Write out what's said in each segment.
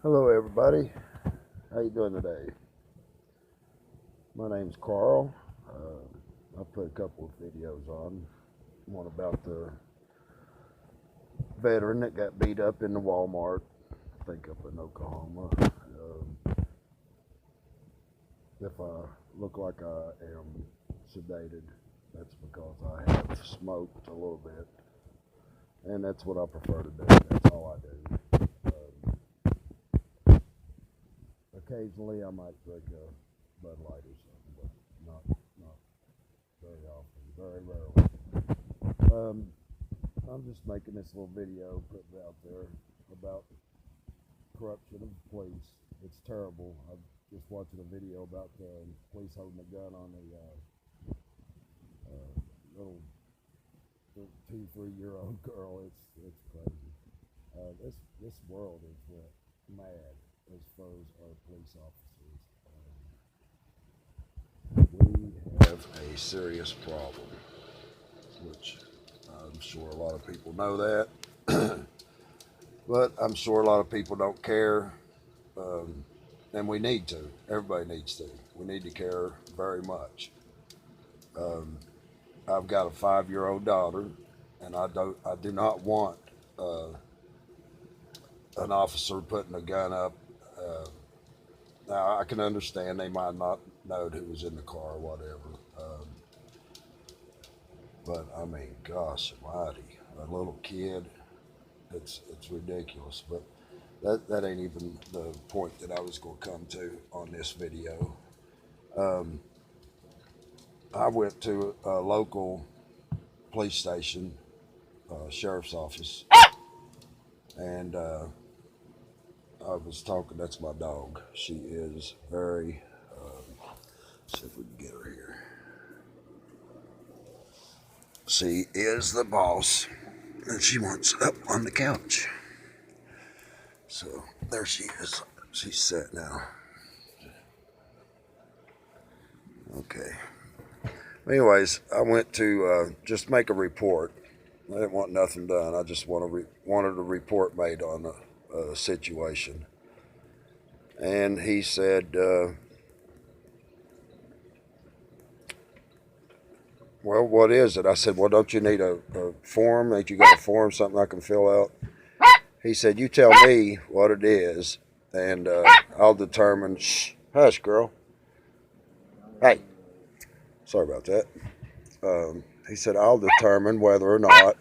Hello everybody, how you doing today? My name's Carl. I put a couple of videos on. One about the veteran that got beat up in the Walmart, I think up in Oklahoma. If I look like I am sedated, that's because I have smoked a little bit, and that's what I prefer to do. That's all I do. Occasionally I might drink a Bud Light or something, but not very often, very rarely. I'm just making this little video, putting it out there about corruption of the police. It's terrible. I'm just watching a video about the police holding a gun on a little 2-3-year-old girl. It's crazy. This world is mad as far as our police officers. We have a serious problem, which I'm sure a lot of people know that, but I'm sure a lot of people don't care, and we need to. Everybody needs to. We need to care very much. I've got a 5-year-old daughter, and I do not want an officer putting a gun up. Now I can understand they might not know who was in the car or whatever. But I mean, gosh almighty, a little kid, it's ridiculous. But that ain't even the point that I was going to come to on this video. I went to a local police station, sheriff's office, and I was talking. That's my dog. She is very. See if we can get her here. She is the boss, and she wants up on the couch. So there she is. She's set now. Okay. Anyways, I went to just make a report. I didn't want nothing done. I just wanted a report made on the situation. And he said, well, what is it? I said, well, don't you need a form? Ain't you got a form, something I can fill out? He said, you tell me what it is, and I'll determine. Shh, hush, girl. Hey, sorry about that. He said, I'll determine whether or not.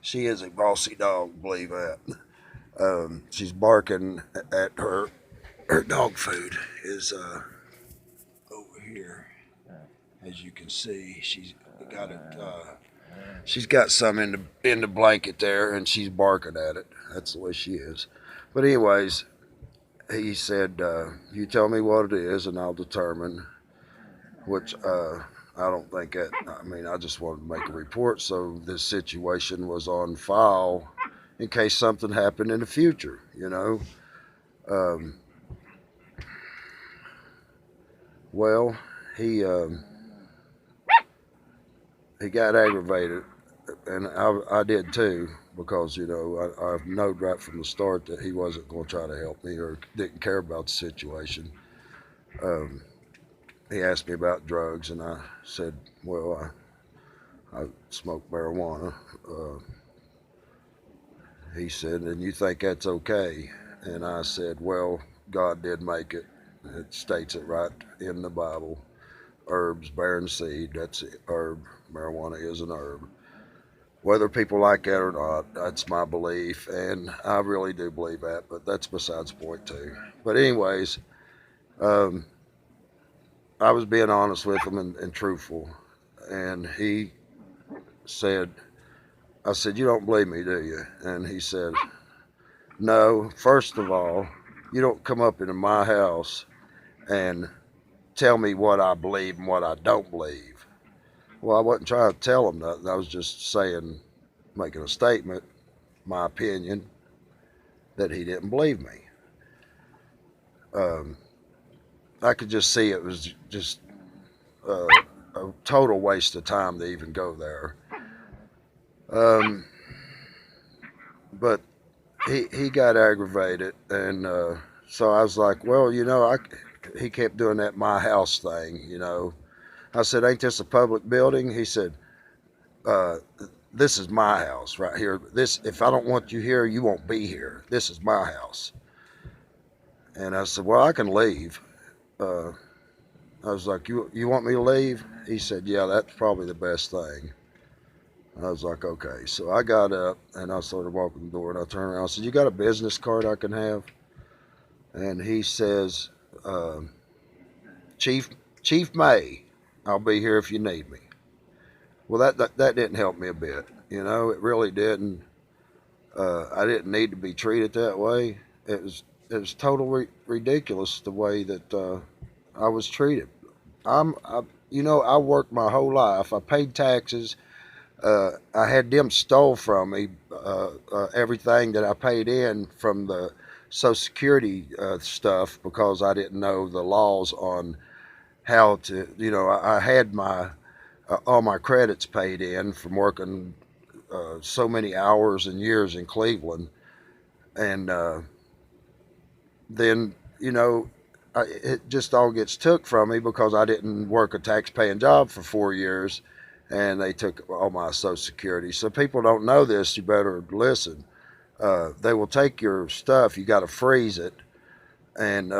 She is a bossy dog, believe that. She's barking at her dog food is over here. As you can see, she's got it. She's got some in the blanket there, and she's barking at it. That's the way she is. But anyways, he said, "You tell me what it is, and I'll determine." Which I don't think that. I mean, I just wanted to make a report so this situation was on file in case something happened in the future. You know. Well, he got aggravated, and I did too, because I knowed right from the start that he wasn't going to try to help me or didn't care about the situation. He asked me about drugs, and I said, well, I smoke marijuana. He said, and you think that's okay? And I said, well, God did make it. It states it right in the Bible. Herbs bearing seed, that's it. Herb. Marijuana is an herb. Whether people like that or not, that's my belief, and I really do believe that, but that's besides the point too. But anyways, I was being honest with him and truthful, and he said, I said, you don't believe me, do you? And he said, no, first of all, you don't come up into my house and tell me what I believe and what I don't believe. Well, I wasn't trying to tell him nothing. I was just saying, making a statement, my opinion, that he didn't believe me. I could just see it was just a total waste of time to even go there. But he got aggravated, and so I was like, well, he kept doing that my house thing. I said, ain't this a public building? He said, uh, this is my house right here. This, if I don't want you here, you won't be here. This is my house. And I said, well, I can leave. Uh, I was like, you want me to leave? He said, yeah, that's probably the best thing. I was like, okay. So I got up and I started walking the door, and I turned around. I said, you got a business card I can have? And he says, uh, Chief Chief May, I'll be here if you need me. Well, that didn't help me a bit. It really didn't. I didn't need to be treated that way. It was totally ridiculous the way that I was treated. I worked my whole life. I paid taxes. I had them stole from me everything that I paid in from the Social Security stuff because I didn't know the laws on how to. I had my all my credits paid in from working so many hours and years in Cleveland, and then it just all gets took from me because I didn't work a tax-paying job for 4 years, and they took all my Social Security. So people don't know this. You better listen. They will take your stuff. You got to freeze it, and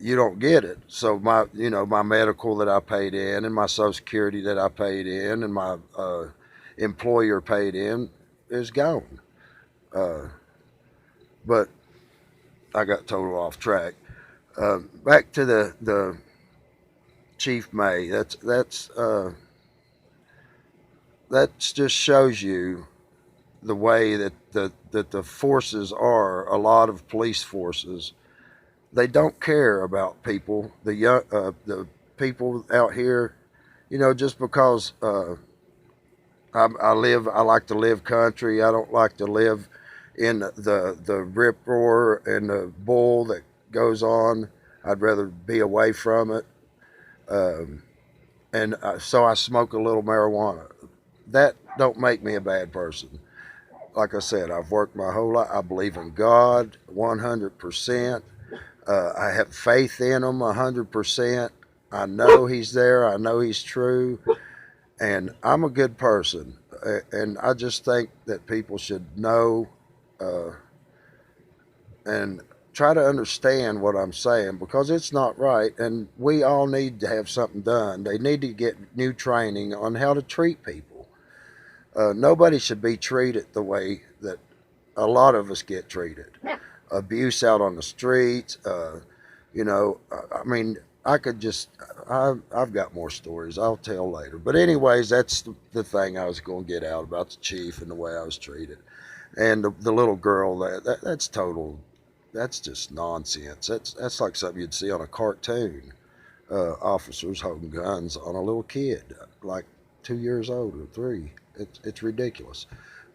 you don't get it. So my medical that I paid in, and my Social Security that I paid in, and my employer paid in is gone. Uh, but I got total off track. Back to the Chief May. That just shows you the way that the forces are. A lot of police forces, they don't care about people. The people out here, just because I like to live country. I don't like to live in the rip roar and the bull that goes on. I'd rather be away from it. Um, and so I smoke a little marijuana. That don't make me a bad person. Like I said, I've worked my whole life. I believe in God 100%. I have faith in Him 100%. I know He's there. I know He's true. And I'm a good person. And I just think that people should know uh, and try to understand what I'm saying because it's not right. And we all need to have something done. They need to get new training on how to treat people. Nobody should be treated the way that a lot of us get treated. Abuse out on the streets. I mean, I could just, I've got more stories I'll tell later. But, anyways, that's the thing I was going to get out about the chief and the way I was treated. And the little girl, that's total, that's just nonsense. That's like something you'd see on a cartoon. Officers holding guns on a little kid, like 2 years old or three. It's ridiculous.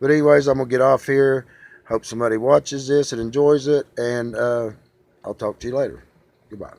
But anyways, I'm gonna get off here. Hope somebody watches this and enjoys it, and I'll talk to you later. Goodbye.